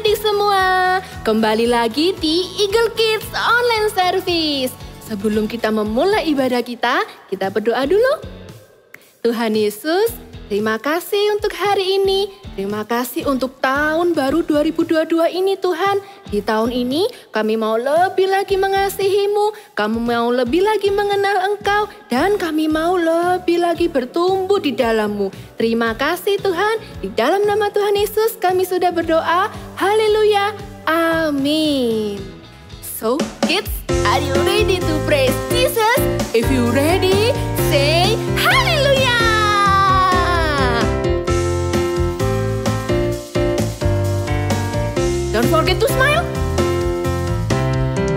adik-adik semua, kembali lagi di Eagle Kids Online Service. Sebelum kita memulai ibadah kita berdoa dulu. Tuhan Yesus, terima kasih untuk hari ini. Terima kasih untuk tahun baru 2022 ini Tuhan. Di tahun ini kami mau lebih lagi mengasihi-Mu. Kami mau lebih lagi mengenal Engkau. Dan kami mau lebih lagi bertumbuh di dalam-Mu. Terima kasih Tuhan. Di dalam nama Tuhan Yesus kami sudah berdoa. Haleluya. Amin. So kids, are you ready to praise Jesus? If you ready, say hallelujah. Don't forget to smile.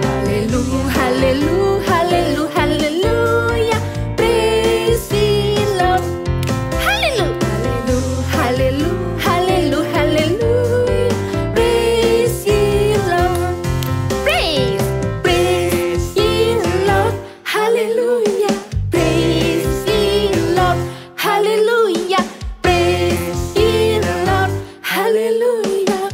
Hallelujah, hallelujah, hallelujah, hallelujah. Praise the Lord. Hallelujah, hallelujah, hallelujah, hallelujah. Praise the Lord. Praise, praise the Lord. Hallelujah. Praise the Lord. Hallelujah. Praise the Lord. Hallelujah.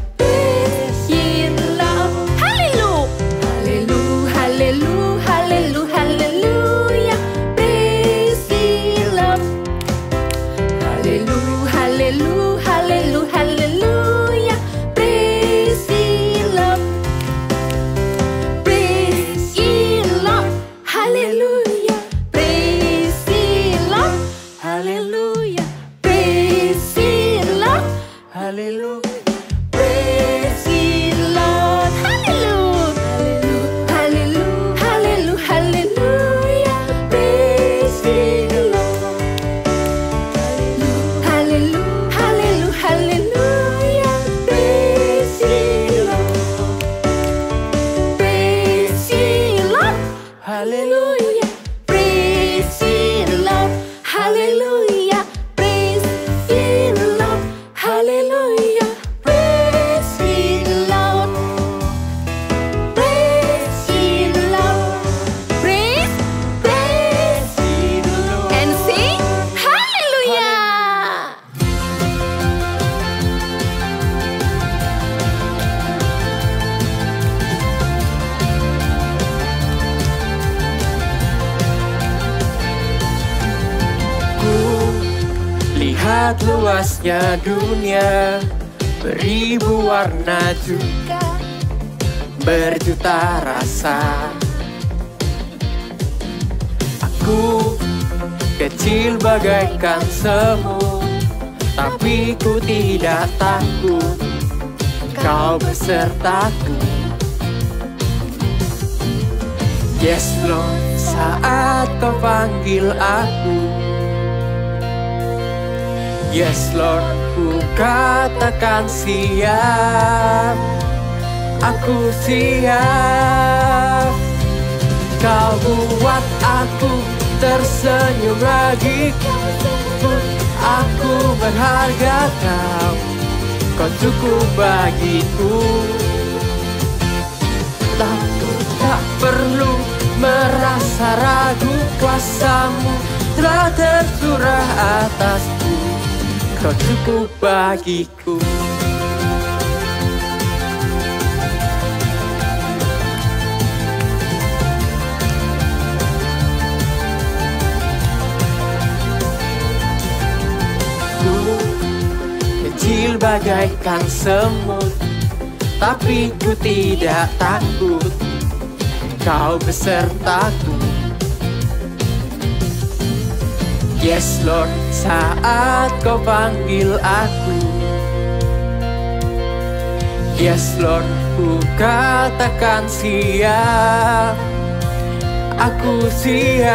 Lihat luasnya dunia, beribu warna juga, berjuta rasa. Aku kecil bagaikan semut, tapi ku tidak takut, Kau besertaku. Yes Lord, saat Kau panggil aku, yes Lord, ku katakan siap. Aku siap. Kau buat aku tersenyum lagi. Aku berharga Kau cukup bagiku. Aku tak perlu merasa ragu, kuasa-Mu telah tercurah atasku. Kau cukup bagiku. Ku kecil bagaikan semut, tapi ku tidak takut, Kau besertaku. Yes Lord, saat Kau panggil aku, yes Lord, ku katakan siap. Aku siap.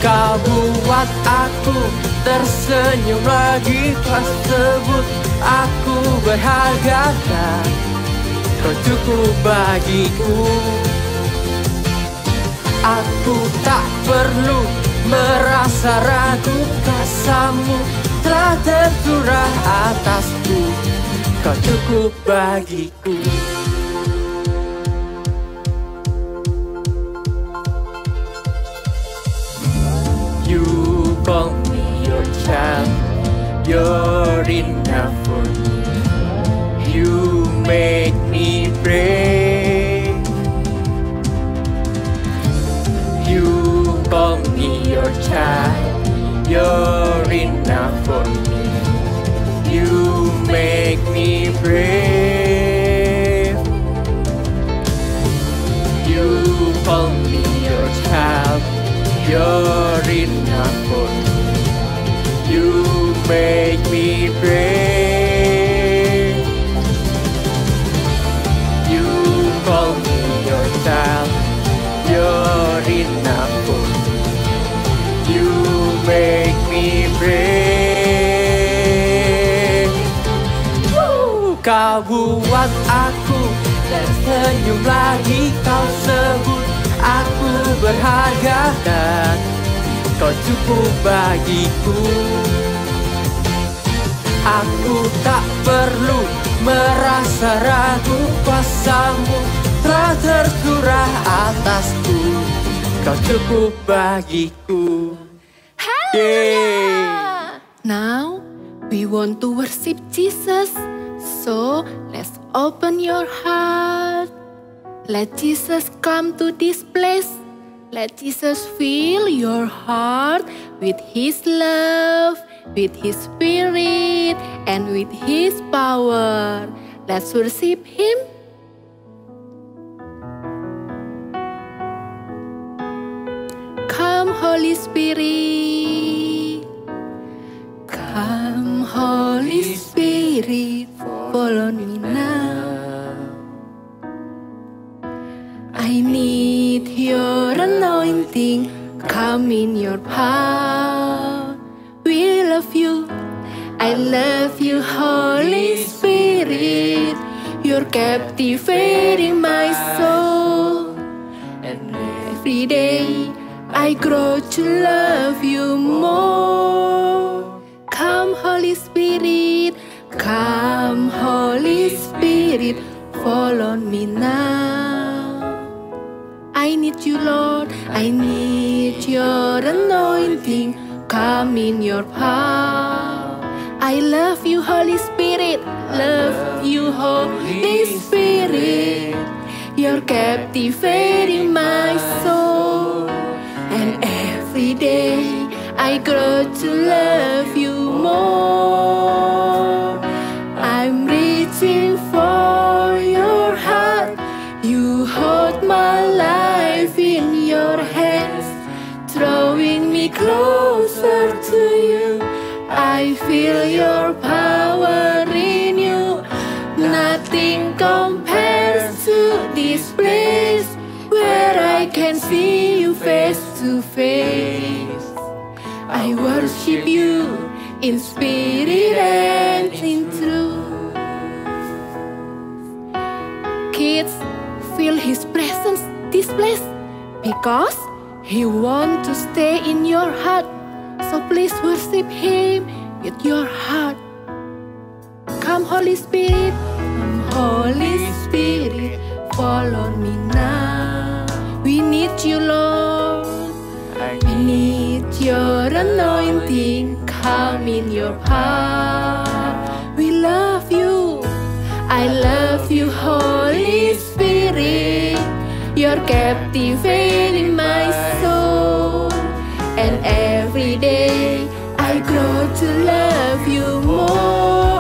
Kau buat aku tersenyum lagi. Kau sebut aku berharga, Kau cukup bagiku. Aku tak perlu merasa ragu, kuasa-Mu telah tercurah atasku. Kau cukup bagiku. You call me your child, you're enough for me. make me brave. You call me your child, you're enough for me. You make me brave. You call me your child, you're enough for me. You make me brave. You call me your child, you're enough for me. You make me brave. Kau buat aku tersenyum lagi, kau sebut aku berharga dan kau cukup bagiku. Aku tak perlu merasa ragu, kuasamu telah tercurah atasku, kau cukup bagiku. Hallelujah! Now we want to worship Jesus, so let's open your heart. Let Jesus come to this place. Let Jesus fill your heart with His love, with His Spirit, and with His power. Let's worship Him. Come, Holy Spirit. Come, Holy Spirit, follow me now. I need your anointing, come in your power. We love you, I love you, Holy Spirit. You're captivating my soul, and every day I grow to love you more. Come, Holy Spirit, come, Holy Spirit, follow me now. I need you, Lord, I need your anointing, come in your power. I love you, Holy Spirit, love you, Holy Spirit. You're captivating my soul, and every day I grow to love you more. I'm reaching for your heart, you hold my life in your hands, drawing me closer to you. I feel your power in you. Nothing compares to this place where I can see you face to face. I worship you in spirit and in truth. Kids, feel His presence this place, because He wants to stay in your heart. So please worship Him with your heart. Come, Holy Spirit, come, Holy Spirit, follow me now. We need you, Lord. We need your anointing, come in your power. We love you, I love you, Holy Spirit. You're captivating my soul, and every day I grow to love you more.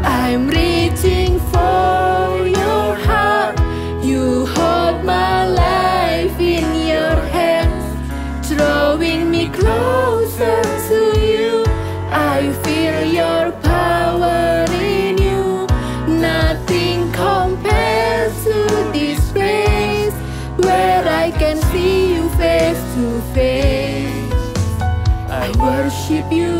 I'm reaching for your heart. You hold my life in your hands, drawing me closer to you. I feel your power in you. Nothing compares to this place where I can see you face to face. I worship you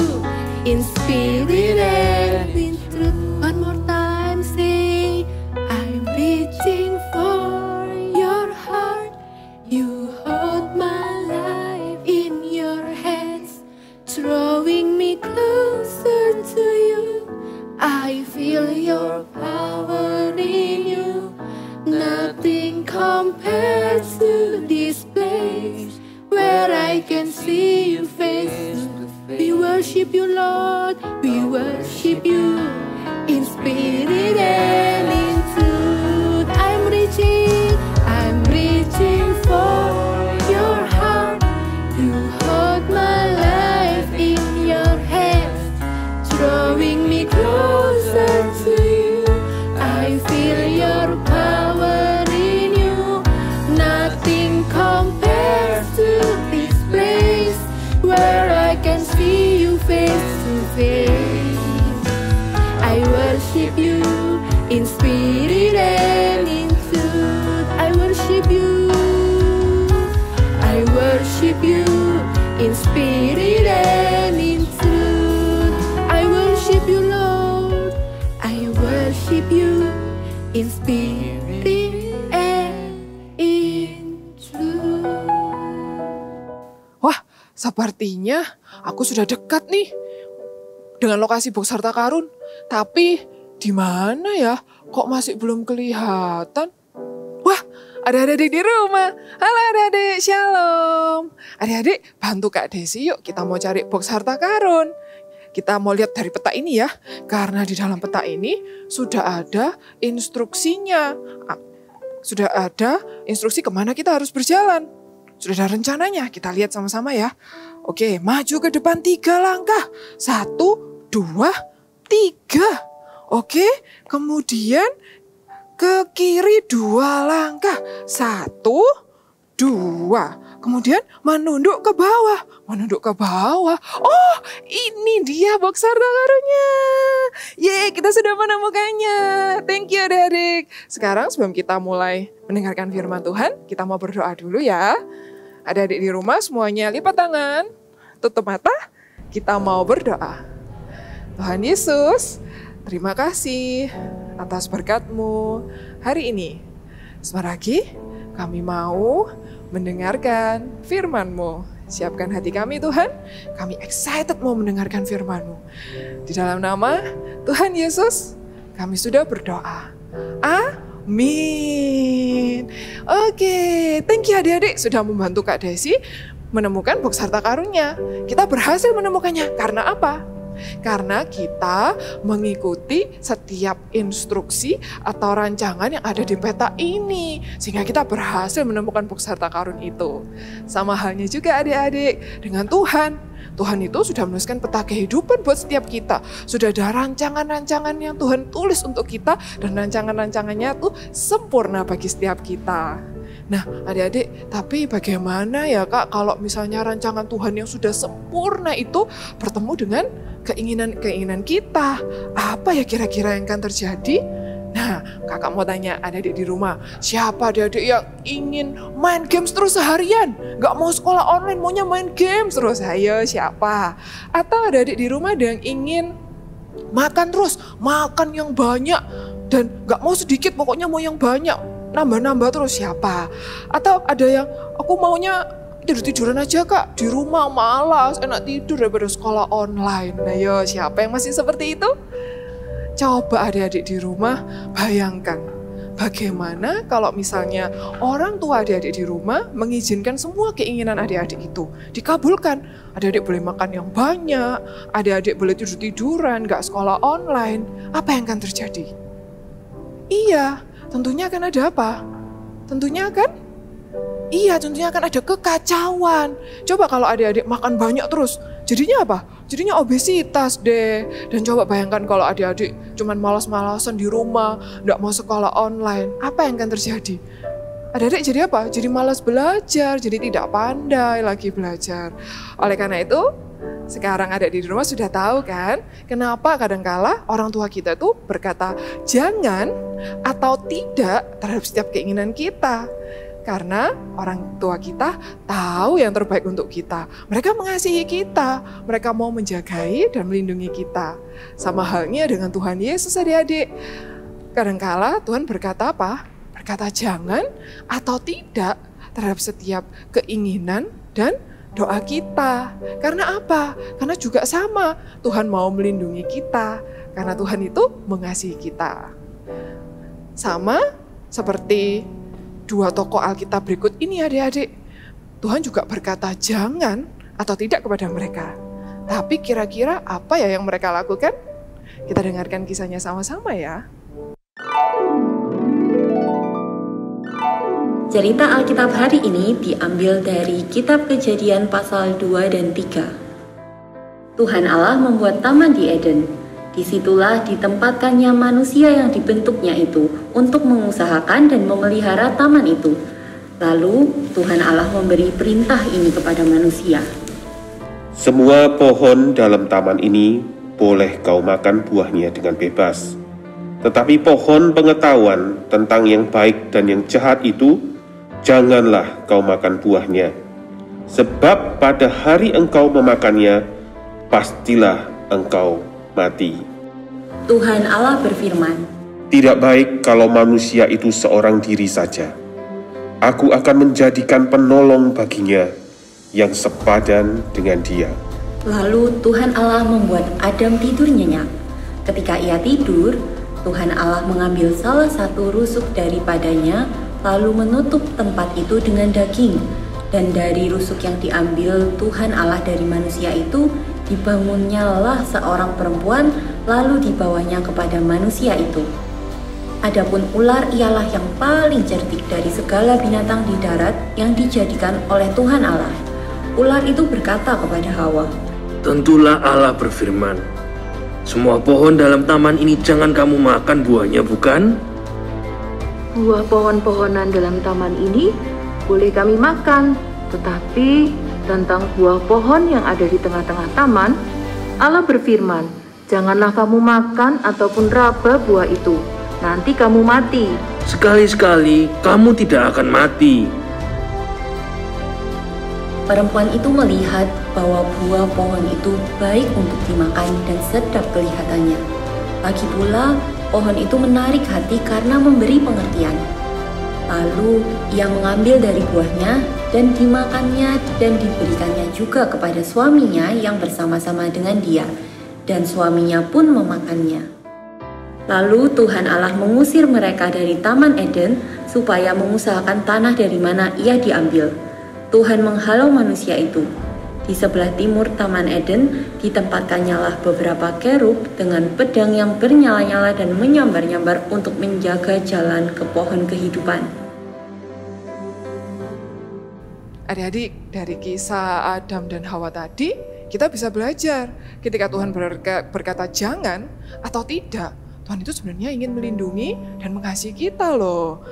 in spirit and in truth. One more time, say, I'm reaching for your heart. You hold my life in your hands, drawing me closer to you. I feel your power in you. Nothing compares to this place where I can see you face to face. We worship you, Lord. We worship you in spirit. spirit and in truth. I'm reaching for your heart. You hold my life in your hands, drawing me closer to you. I feel your power in you. Nothing compares to this place where I can see you face to face. I worship you in spirit and in truth. I worship you. I worship you in spirit and in truth. I worship you, Lord. I worship you in spirit and in truth. Wah, sepertinya aku sudah dekat nih dengan lokasi box harta karun. Tapi di mana ya? Kok masih belum kelihatan? Wah, ada adik-adik di rumah. Halo adik-adik, shalom. Adik-adik, bantu Kak Desi yuk, kita mau cari box harta karun. Kita mau lihat dari peta ini ya, karena di dalam peta ini sudah ada instruksinya. Sudah ada instruksi kemana kita harus berjalan. Sudah ada rencananya, kita lihat sama-sama ya. Oke, maju ke depan 3 langkah. 1, 2, 3. Oke, kemudian ke kiri 2 langkah. 1, 2. Kemudian menunduk ke bawah. Menunduk ke bawah. Oh, ini dia box harta karunnya. Yeay, kita sudah menemukannya. Thank you adik-adik. Sekarang sebelum kita mulai mendengarkan firman Tuhan, kita mau berdoa dulu ya. Adik-adik di rumah semuanya lipat tangan, tutup mata, kita mau berdoa. Tuhan Yesus, terima kasih atas berkat-Mu hari ini. Sebentar lagi kami mau mendengarkan firman-Mu. Siapkan hati kami Tuhan, kami excited mau mendengarkan firman-Mu. Di dalam nama Tuhan Yesus, kami sudah berdoa. Amin. Oke, thank you adik-adik sudah membantu Kak Desi menemukan box harta karunnya. Kita berhasil menemukannya. Karena apa? Karena kita mengikuti setiap instruksi atau rancangan yang ada di peta ini. Sehingga kita berhasil menemukan box harta karun itu. Sama halnya juga adik-adik dengan Tuhan. Tuhan itu sudah menuliskan peta kehidupan buat setiap kita. Sudah ada rancangan-rancangan yang Tuhan tulis untuk kita. Dan rancangan-rancangannya tuh sempurna bagi setiap kita. Nah adik-adik, tapi bagaimana ya Kak kalau misalnya rancangan Tuhan yang sudah sempurna itu bertemu dengan keinginan-keinginan kita? Apa ya kira-kira yang akan terjadi? Nah, kakak mau tanya adik-adik di rumah, siapa adik-adik yang ingin main games terus seharian? Gak mau sekolah online, maunya main games terus. Ayo, siapa? Atau adik-adik di rumah ada yang ingin makan terus, makan yang banyak, dan gak mau sedikit, pokoknya mau yang banyak, nambah-nambah terus, siapa? Atau ada yang, aku maunya tidur-tiduran aja Kak, di rumah malas, enak tidur daripada sekolah online. Nah yo, siapa yang masih seperti itu? Coba adik-adik di rumah bayangkan, bagaimana kalau misalnya orang tua adik-adik di rumah mengizinkan semua keinginan adik-adik itu dikabulkan. Adik-adik boleh makan yang banyak, adik-adik boleh tidur-tiduran, gak sekolah online. Apa yang akan terjadi? Iya, tentunya akan ada apa? Tentunya akan ada kekacauan. Coba kalau adik-adik makan banyak terus, jadinya apa? Jadinya obesitas deh. Dan coba bayangkan kalau adik-adik cuman malas-malasan di rumah, nggak mau sekolah online. Apa yang akan terjadi? Adik-adik jadi apa? Jadi malas belajar, jadi tidak pandai lagi belajar. Oleh karena itu, sekarang adik di rumah sudah tahu kan, kenapa kadangkala orang tua kita tuh berkata jangan atau tidak terhadap setiap keinginan kita. Karena orang tua kita tahu yang terbaik untuk kita. Mereka mengasihi kita, mereka mau menjagai dan melindungi kita. Sama halnya dengan Tuhan Yesus adik-adik. Kadangkala Tuhan berkata apa? Berkata jangan atau tidak terhadap setiap keinginan dan doa kita. Karena apa? Karena juga sama, Tuhan mau melindungi kita. Karena Tuhan itu mengasihi kita. Sama seperti dua tokoh Alkitab berikut ini adik-adik. Tuhan juga berkata jangan atau tidak kepada mereka. Tapi kira-kira apa ya yang mereka lakukan? Kita dengarkan kisahnya sama-sama ya. Cerita Alkitab hari ini diambil dari Kitab Kejadian pasal 2 dan 3. Tuhan Allah membuat taman di Eden. Disitulah ditempatkannya manusia yang dibentuknya itu untuk mengusahakan dan memelihara taman itu. Lalu Tuhan Allah memberi perintah ini kepada manusia. Semua pohon dalam taman ini boleh kau makan buahnya dengan bebas. Tetapi pohon pengetahuan tentang yang baik dan yang jahat itu, janganlah kau makan buahnya. Sebab pada hari engkau memakannya, pastilah engkau mati. Tuhan Allah berfirman, Tidak baik kalau manusia itu seorang diri saja. Aku akan menjadikan penolong baginya yang sepadan dengan dia. lalu Tuhan Allah membuat Adam tidur nyenyak. Ketika ia tidur, Tuhan Allah mengambil salah satu rusuk daripadanya, lalu menutup tempat itu dengan daging. Dan dari rusuk yang diambil Tuhan Allah dari manusia itu, dibangunnyalah seorang perempuan, lalu dibawanya kepada manusia itu. Adapun ular ialah yang paling cerdik dari segala binatang di darat yang dijadikan oleh Tuhan Allah. Ular itu berkata kepada Hawa, Tentulah Allah berfirman, semua pohon dalam taman ini jangan kamu makan buahnya, bukan? Buah pohon-pohonan dalam taman ini boleh kami makan, tetapi tentang buah pohon yang ada di tengah-tengah taman, Allah berfirman, janganlah kamu makan ataupun raba buah itu, nanti kamu mati. Sekali-sekali kamu tidak akan mati. Perempuan itu melihat bahwa buah pohon itu baik untuk dimakan dan sedap kelihatannya. Lagi pula, pohon itu menarik hati karena memberi pengertian. Lalu ia mengambil dari buahnya dan dimakannya dan diberikannya juga kepada suaminya yang bersama-sama dengan dia, dan suaminya pun memakannya. Lalu Tuhan Allah mengusir mereka dari Taman Eden supaya mengusahakan tanah dari mana ia diambil. Tuhan menghalau manusia itu. Di sebelah timur Taman Eden ditempatkannya beberapa kerub dengan pedang yang bernyala-nyala dan menyambar-nyambar untuk menjaga jalan ke pohon kehidupan. Adik-adik, dari kisah Adam dan Hawa tadi, kita bisa belajar ketika Tuhan berkata jangan atau tidak, Tuhan itu sebenarnya ingin melindungi dan mengasihi kita loh.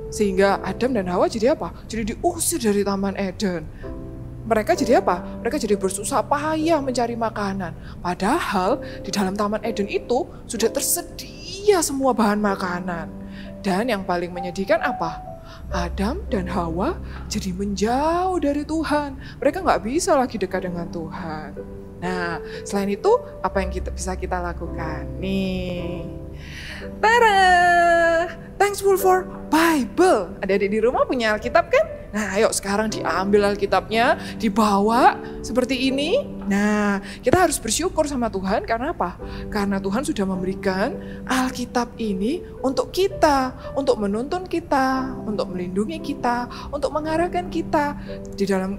Sehingga Adam dan Hawa jadi apa? Jadi diusir dari Taman Eden. Mereka jadi apa? Mereka jadi bersusah payah mencari makanan. Padahal di dalam Taman Eden itu sudah tersedia semua bahan makanan. Dan yang paling menyedihkan apa? Adam dan Hawa jadi menjauh dari Tuhan. Mereka nggak bisa lagi dekat dengan Tuhan. Nah, selain itu apa yang bisa kita lakukan? Nih, tada! Thankful for Bible. Adik-adik di rumah punya Alkitab kan? Nah, ayo sekarang diambil Alkitabnya, dibawa seperti ini. Nah, kita harus bersyukur sama Tuhan karena apa? Karena Tuhan sudah memberikan Alkitab ini untuk kita, untuk menuntun kita, untuk melindungi kita, untuk mengarahkan kita.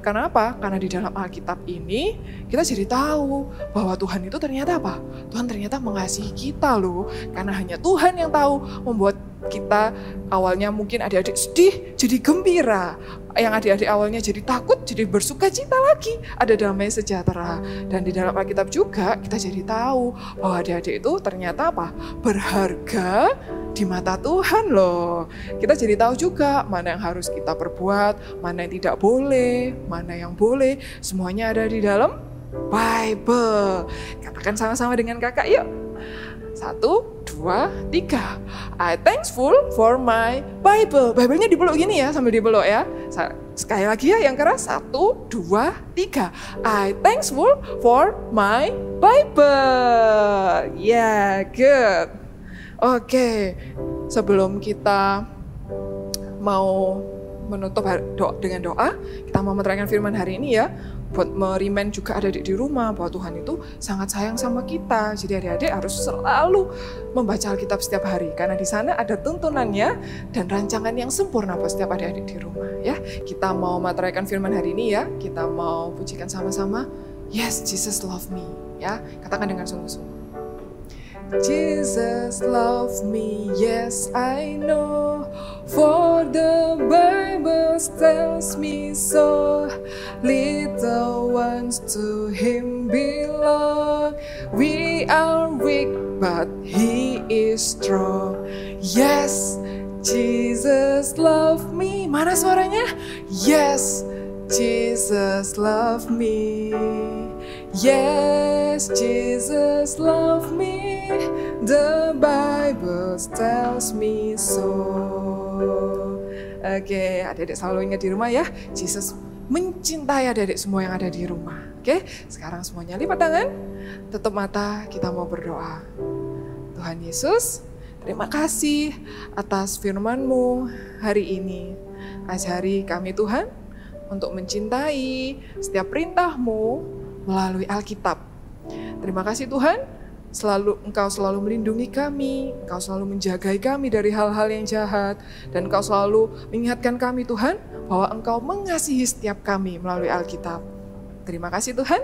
Karena apa? Karena di dalam Alkitab ini kita jadi tahu bahwa Tuhan itu ternyata apa? Tuhan ternyata mengasihi kita loh. Karena hanya Tuhan yang tahu membuat kita awalnya mungkin adik-adik sedih jadi gembira, yang adik-adik awalnya jadi takut jadi bersuka cita lagi, ada damai sejahtera. Dan di dalam Alkitab juga kita jadi tahu bahwa adik-adik itu ternyata apa? Berharga di mata Tuhan loh. Kita jadi tahu juga mana yang harus kita perbuat, mana yang tidak boleh, mana yang boleh, semuanya ada di dalam Bible. Katakan sama-sama dengan kakak yuk. 1, 2, 3. I thankful for my Bible. Bible-nya dipeluk gini ya, sambil dipeluk ya. Sekali lagi ya yang keras. 1, 2, 3. I thankful for my Bible. Yeah, good. Oke, sebelum kita mau menutup dengan doa, kita mau menerangkan firman hari ini ya. Buat merimain juga adik-adik di rumah bahwa Tuhan itu sangat sayang sama kita. Jadi adik-adik harus selalu membaca Alkitab setiap hari. Karena di sana ada tuntunannya dan rancangan yang sempurna buat setiap adik-adik di rumah ya. Kita mau meteraikan firman hari ini ya. Kita mau pujikan sama-sama. Yes, Jesus love me ya. Katakan dengan sungguh-sungguh. Jesus loves me, yes I know, for the Bible tells me so. Little ones to Him belong. We are weak, but He is strong. Yes, Jesus love me. Mana suaranya? Yes, Jesus love me. Yes, Jesus love me. The Bible tells me so. Oke, adik-adik selalu ingat di rumah ya, Jesus mencintai adik-adik semua yang ada di rumah. Oke, sekarang semuanya lipat tangan, tutup mata, kita mau berdoa. Tuhan Yesus, terima kasih atas firman-Mu hari ini. Ajari kami Tuhan untuk mencintai setiap perintah-Mu melalui Alkitab. Terima kasih Tuhan, Engkau selalu melindungi kami, Engkau selalu menjagai kami dari hal-hal yang jahat, dan Engkau selalu mengingatkan kami Tuhan, bahwa Engkau mengasihi setiap kami melalui Alkitab. Terima kasih Tuhan.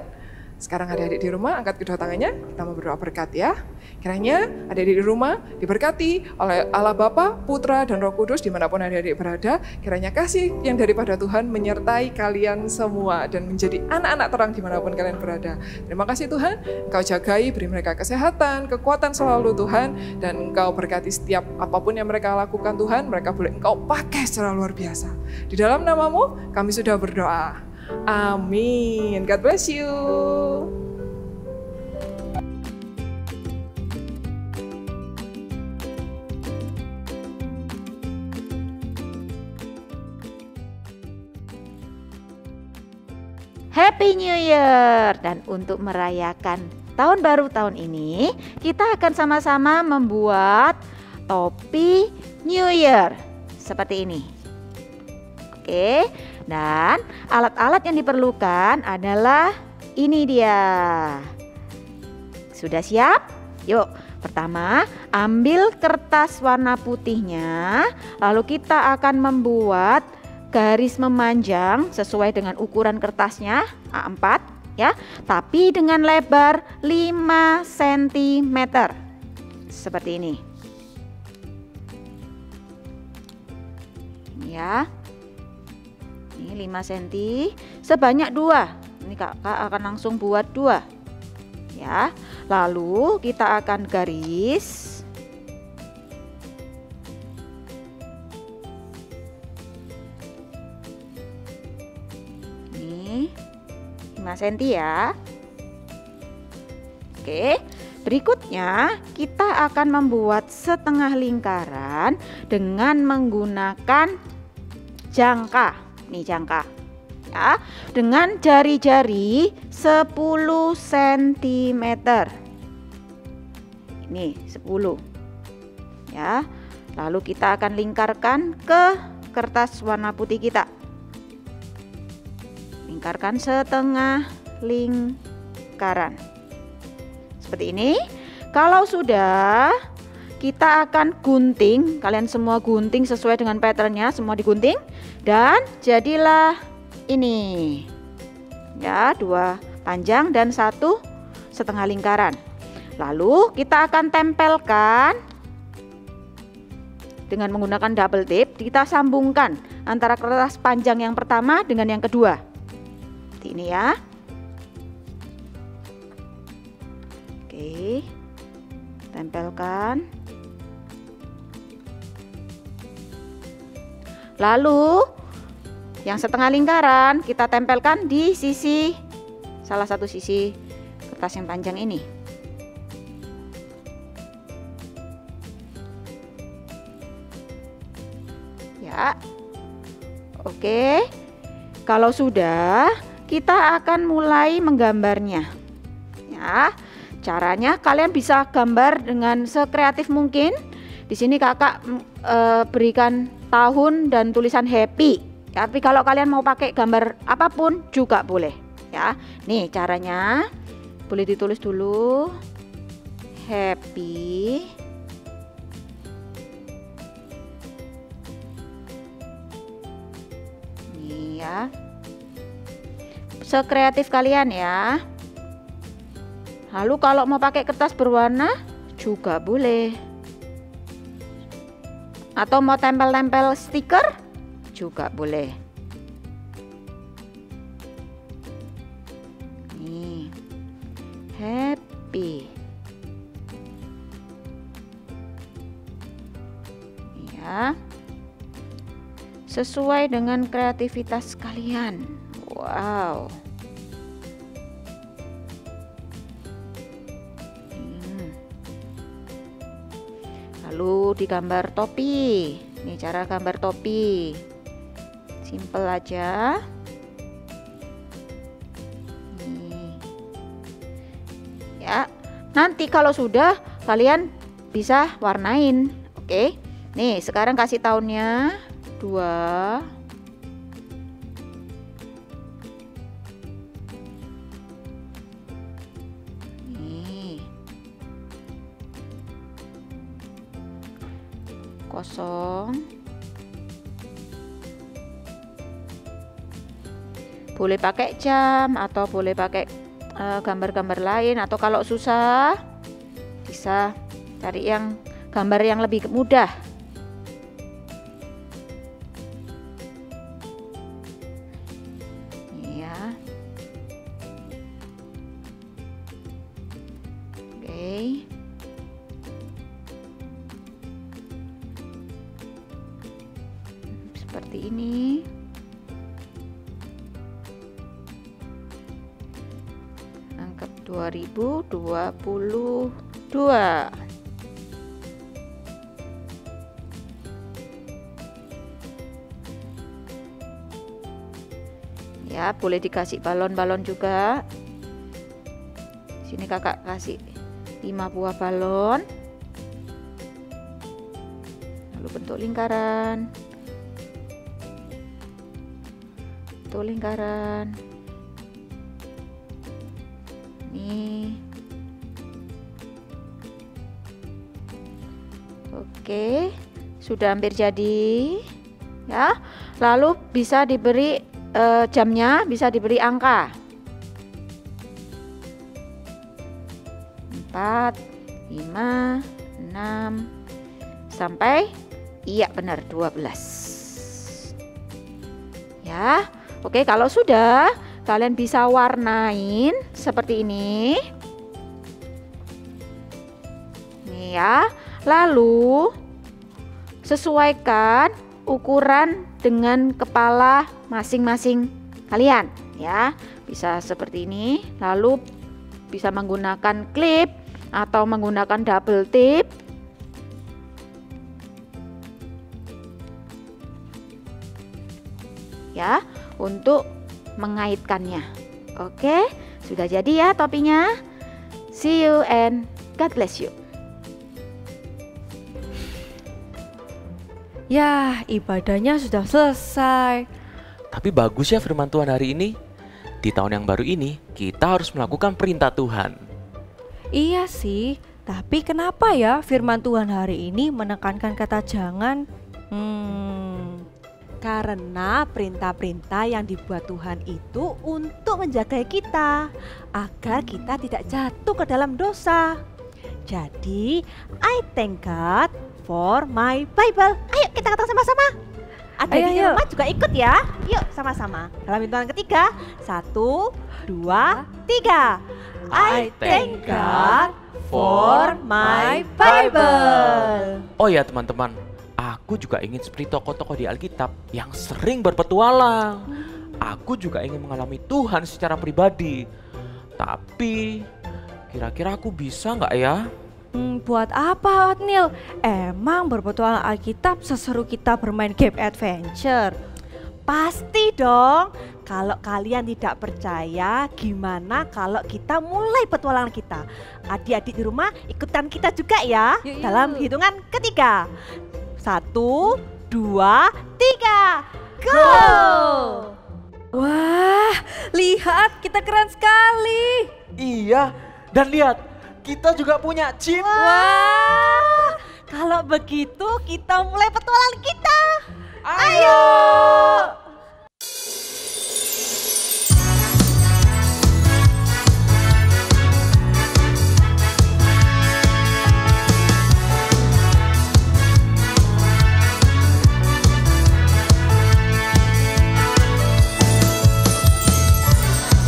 Sekarang adik-adik di rumah angkat kedua tangannya, kita mau berdoa berkat ya. Kiranya adik-adik di rumah diberkati oleh Allah Bapa, Putra, dan Roh Kudus dimanapun adik-adik berada. Kiranya kasih yang daripada Tuhan menyertai kalian semua dan menjadi anak-anak terang dimanapun kalian berada. Terima kasih Tuhan, Engkau jagai, beri mereka kesehatan, kekuatan selalu Tuhan, dan Engkau berkati setiap apapun yang mereka lakukan Tuhan, mereka boleh Engkau pakai secara luar biasa. Di dalam nama-Mu kami sudah berdoa. Amin. God bless you. Happy New Year! Dan untuk merayakan tahun baru tahun ini, kita akan sama-sama membuat topi New Year seperti ini. Oke, dan alat-alat yang diperlukan adalah ini dia. Sudah siap? Yuk, pertama ambil kertas warna putihnya, lalu kita akan membuat garis memanjang sesuai dengan ukuran kertasnya A4 ya, tapi dengan lebar 5 cm seperti ini. Ya. Ini 5 cm sebanyak 2. Ini kakak akan langsung buat 2 ya. Lalu kita akan garis. Ini 5 cm ya. Oke, berikutnya kita akan membuat setengah lingkaran dengan menggunakan jangka. Nih jangka ya, dengan jari-jari 10 cm. Ini 10 ya. Lalu kita akan lingkarkan ke kertas warna putih kita. Lingkarkan setengah lingkaran seperti ini. Kalau sudah, kita akan gunting. Kalian semua gunting sesuai dengan patternnya, semua digunting. Dan jadilah ini ya, 2 panjang dan 1 setengah lingkaran. Lalu kita akan tempelkan dengan menggunakan double tape. Kita sambungkan antara kertas panjang yang pertama dengan yang kedua. Seperti ini ya. Oke, tempelkan. Lalu yang setengah lingkaran kita tempelkan di sisi, salah satu sisi kertas yang panjang ini. Ya. Oke. Kalau sudah, kita akan mulai menggambarnya. Ya. Caranya kalian bisa gambar dengan sekreatif mungkin. Di sini kakak berikan tahun dan tulisan happy. Tapi kalau kalian mau pakai gambar apapun juga boleh ya. Nih caranya, boleh ditulis dulu happy. Nih ya. Sekreatif kalian ya. Lalu kalau mau pakai kertas berwarna Juga boleh. Atau mau tempel-tempel stiker? Juga boleh. Nih. Happy. Ya. Sesuai dengan kreativitas kalian. Wow. Lalu digambar topi. Ini cara gambar topi. Simple aja. Nih. Ya, nanti kalau sudah kalian bisa warnain. Oke. Nih, sekarang kasih tahunnya 2. Nih. 0. Boleh pakai jam atau boleh pakai gambar-gambar lain, atau kalau susah bisa cari yang gambar yang lebih mudah. Ya. Oke. Seperti ini. Anggap 2022. Ya, boleh dikasih balon-balon juga. Sini kakak kasih 5 buah balon. Lalu bentuk lingkaran. Bentuk lingkaran. Nih. Oke, sudah hampir jadi. Ya, lalu bisa diberi jamnya, bisa diberi angka 4, 5, 6 sampai iya benar 12. Ya, oke, kalau sudah kalian bisa warnain seperti ini. Nih ya, lalu sesuaikan ukuran dengan kepala masing-masing kalian ya. Bisa seperti ini, lalu bisa menggunakan klip atau menggunakan double tip. Ya, untuk mengaitkannya. Oke, sudah jadi ya topinya. See you and God bless you. Ya, ibadahnya sudah selesai. Tapi bagus ya firman Tuhan hari ini. Di tahun yang baru ini, kita harus melakukan perintah Tuhan. Iya sih, tapi kenapa ya firman Tuhan hari ini menekankan kata jangan? Karena perintah-perintah yang dibuat Tuhan itu untuk menjaga kita, agar kita tidak jatuh ke dalam dosa. Jadi, I thank God for my Bible. Ayo kita katakan sama-sama. Ada di rumah juga ikut ya. Yuk sama-sama. Dalam hitungan ketiga, 1, 2, 3. I thank God for my Bible. Oh ya teman-teman, aku juga ingin seperti tokoh-tokoh di Alkitab yang sering berpetualang. Aku juga ingin mengalami Tuhan secara pribadi. Tapi kira-kira aku bisa nggak ya? Buat apa Otnil? Emang berpetualang Alkitab seseru kita bermain game adventure? Pasti dong. Kalau kalian tidak percaya, gimana kalau kita mulai petualangan kita? Adik-adik di rumah ikutan kita juga ya. Yuk. Dalam hitungan ketiga. 1, 2, 3. Go! Wah, lihat kita keren sekali. Iya, dan lihat kita juga punya chip. Wah, kalau begitu kita mulai petualangan kita. Ayo!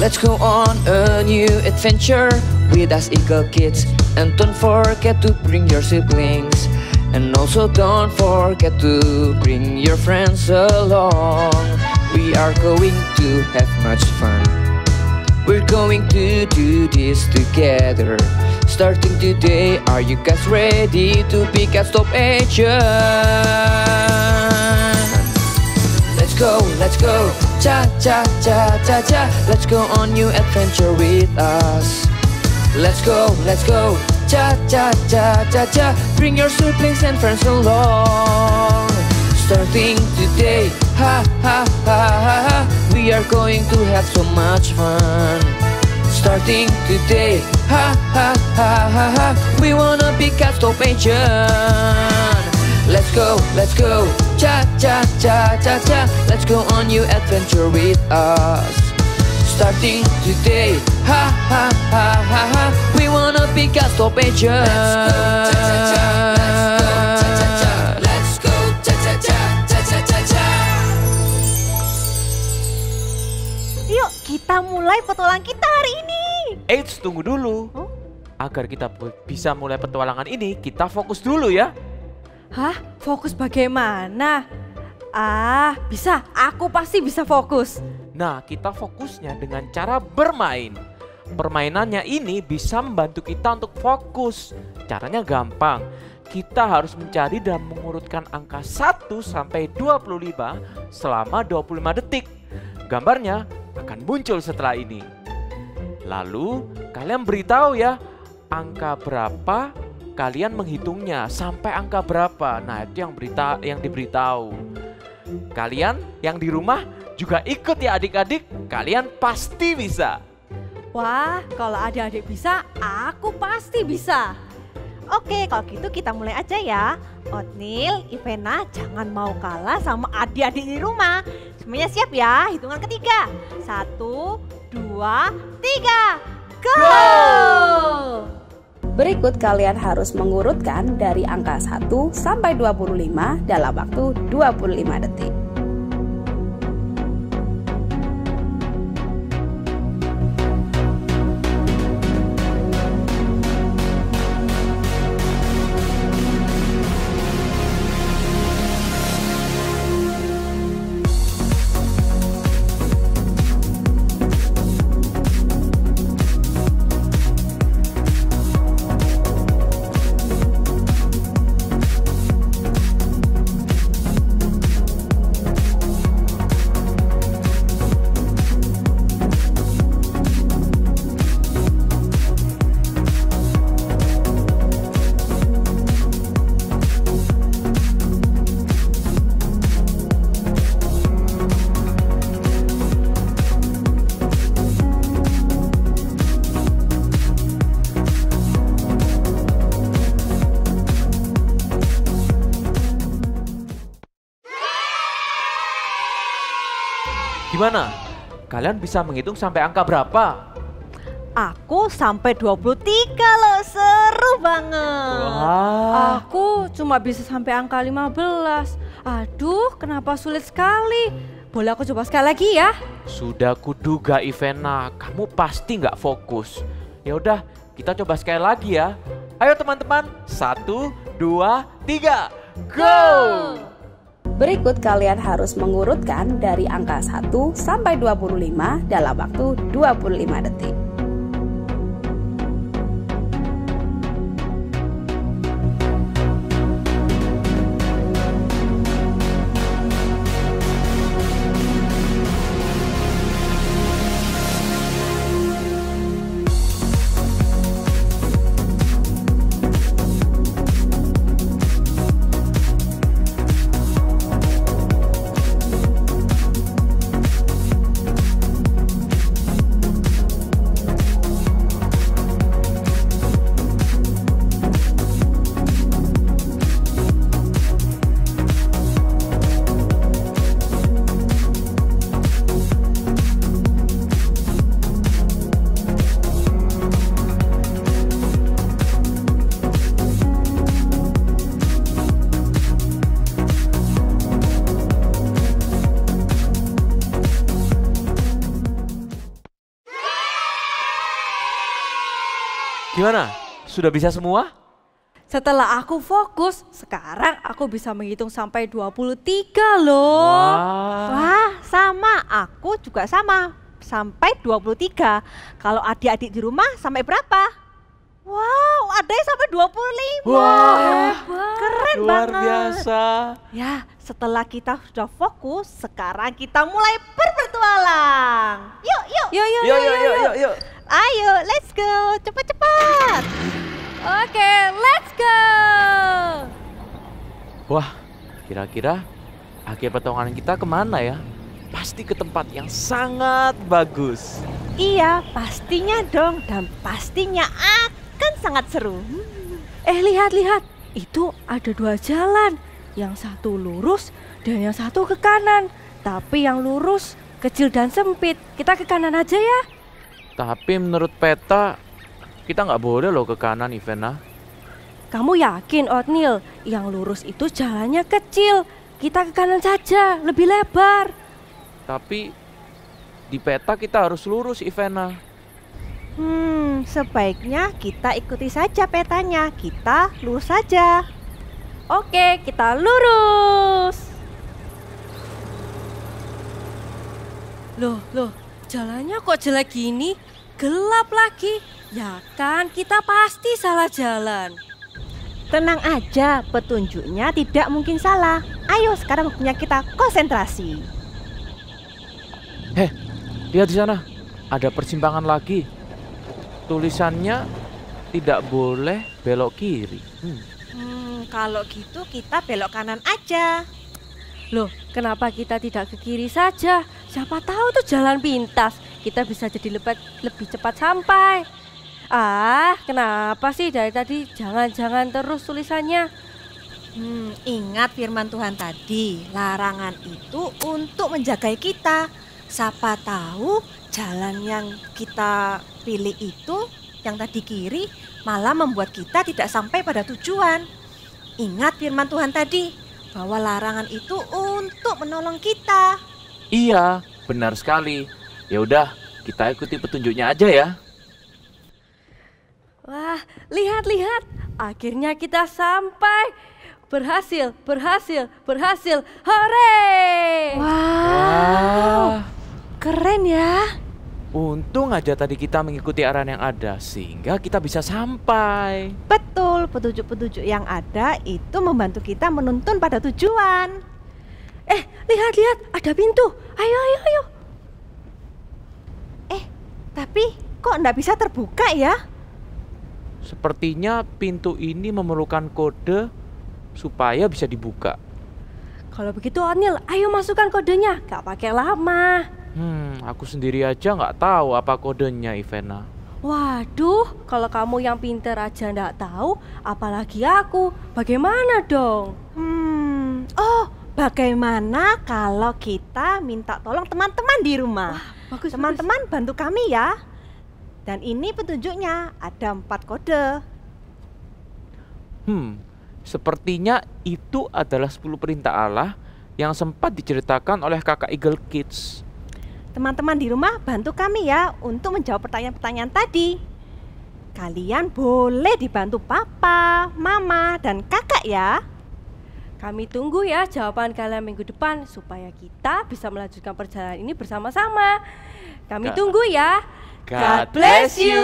Let's go on a new adventure with us Eagle Kids. And don't forget to bring your siblings. And also don't forget to bring your friends along. We are going to have much fun. We're going to do this together. Starting today, are you guys ready to be Cat Stop Agent? Let's go, cha cha cha cha cha. Let's go on new adventure with us. Let's go, cha cha cha cha cha. Bring your siblings and friends along. Starting today, ha ha ha ha ha. We are going to have so much fun. Starting today, ha ha ha ha ha. We wanna be Cat Stop Agent. Let's go, cha cha cha cha cha. Let's go on new adventure with us. Starting today, ha ha ha ha ha. We wanna be Cat Stop Agent. Let's go, cha cha cha cha cha cha cha. Yuk kita mulai petualangan kita hari ini. Eits, tunggu dulu. Agar kita bisa mulai petualangan ini, kita fokus dulu ya. Hah? Fokus bagaimana? Bisa. Aku pasti bisa fokus. Nah, kita fokusnya dengan cara bermain. Permainannya ini bisa membantu kita untuk fokus. Caranya gampang. Kita harus mencari dan mengurutkan angka 1 sampai 25 selama 25 detik. Gambarnya akan muncul setelah ini. Lalu, kalian beritahu ya, angka berapa kalian menghitungnya, sampai angka berapa. Nah, itu yang diberitahu. Kalian yang di rumah juga ikut ya adik-adik, kalian pasti bisa. Wah, kalau adik-adik bisa, aku pasti bisa. Oke, kalau gitu kita mulai aja ya. Otnil, Ivena jangan mau kalah sama adik-adik di rumah. Semuanya siap ya, hitungan ketiga. 1, 2, 3, go! Berikut kalian harus mengurutkan dari angka 1 sampai 25 dalam waktu 25 detik. Gimana? Kalian bisa menghitung sampai angka berapa? Aku sampai 23 loh, seru banget. Wah. Aku cuma bisa sampai angka 15. Aduh, kenapa sulit sekali? Boleh aku coba sekali lagi ya? Sudah kuduga Ivena, kamu pasti nggak fokus. Ya udah, kita coba sekali lagi ya. Ayo teman-teman, 1, 2, 3, go! Berikut kalian harus mengurutkan dari angka 1 sampai 25 dalam waktu 25 detik. Gimana? Sudah bisa semua? Setelah aku fokus, sekarang aku bisa menghitung sampai 23 loh. Wah, sama. Aku juga sama. Sampai 23. Kalau adik-adik di rumah sampai berapa? Wow, ada yang sampai 25. Wah, keren luar banget. biasa. Ya, setelah kita sudah fokus, sekarang kita mulai berpetualang. Yuk. Yuk. Ayo, let's go. Cepat-cepat. Oke, let's go. Wah, kira-kira akhir petualangan kita kemana ya? Pasti ke tempat yang sangat bagus. Iya, pastinya dong. Dan pastinya akan sangat seru. Lihat. Itu ada 2 jalan. Yang satu lurus dan yang satu ke kanan. Tapi yang lurus kecil dan sempit. Kita ke kanan aja ya. Tapi menurut peta, kita nggak boleh loh ke kanan, Ivana. Kamu yakin, Oatmeal? Yang lurus itu jalannya kecil. Kita ke kanan saja, lebih lebar. Tapi di peta kita harus lurus, Ivana. Sebaiknya kita ikuti saja petanya. Kita lurus saja. Oke, kita lurus. Loh, jalannya kok jelek gini? Gelap lagi. Ya kan, kita pasti salah jalan. Tenang aja, petunjuknya tidak mungkin salah. Ayo sekarang waktunya kita konsentrasi. Lihat di sana, ada persimpangan lagi. Tulisannya tidak boleh belok kiri. Kalau gitu kita belok kanan aja. Loh, kenapa kita tidak ke kiri saja? Siapa tahu tuh jalan pintas. Kita bisa jadi lebih cepat sampai. Kenapa sih dari tadi jangan terus tulisannya? Ingat firman Tuhan tadi, larangan itu untuk menjaga kita. Siapa tahu jalan yang kita pilih itu, yang tadi kiri, malah membuat kita tidak sampai pada tujuan. Ingat firman Tuhan tadi, bahwa larangan itu untuk menolong kita. Iya, benar sekali. Ya udah, kita ikuti petunjuknya aja ya. Wah, lihat. Akhirnya kita sampai. Berhasil. Hore! Wow. Keren ya. Untung aja tadi kita mengikuti arahan yang ada, sehingga kita bisa sampai. Betul, petunjuk-petunjuk yang ada itu membantu kita menuntun pada tujuan. Lihat, ada pintu. Ayo. Tapi kok enggak bisa terbuka ya? Sepertinya pintu ini memerlukan kode supaya bisa dibuka. Kalau begitu, Oatmeal, ayo masukkan kodenya. Gak pakai lama. Aku sendiri aja nggak tahu apa kodenya, Ivana. Waduh, kalau kamu yang pinter aja nggak tahu, apalagi aku. Bagaimana dong? Bagaimana kalau kita minta tolong teman-teman di rumah? Bagus. Teman-teman bantu kami ya. Dan ini petunjuknya, ada 4 kode. Sepertinya itu adalah 10 perintah Allah yang sempat diceritakan oleh kakak Eagle Kids. Teman-teman di rumah bantu kami ya untuk menjawab pertanyaan-pertanyaan tadi. Kalian boleh dibantu papa, mama, dan kakak ya. Kami tunggu ya jawaban kalian minggu depan supaya kita bisa melanjutkan perjalanan ini bersama-sama. Kami tunggu ya. God bless you.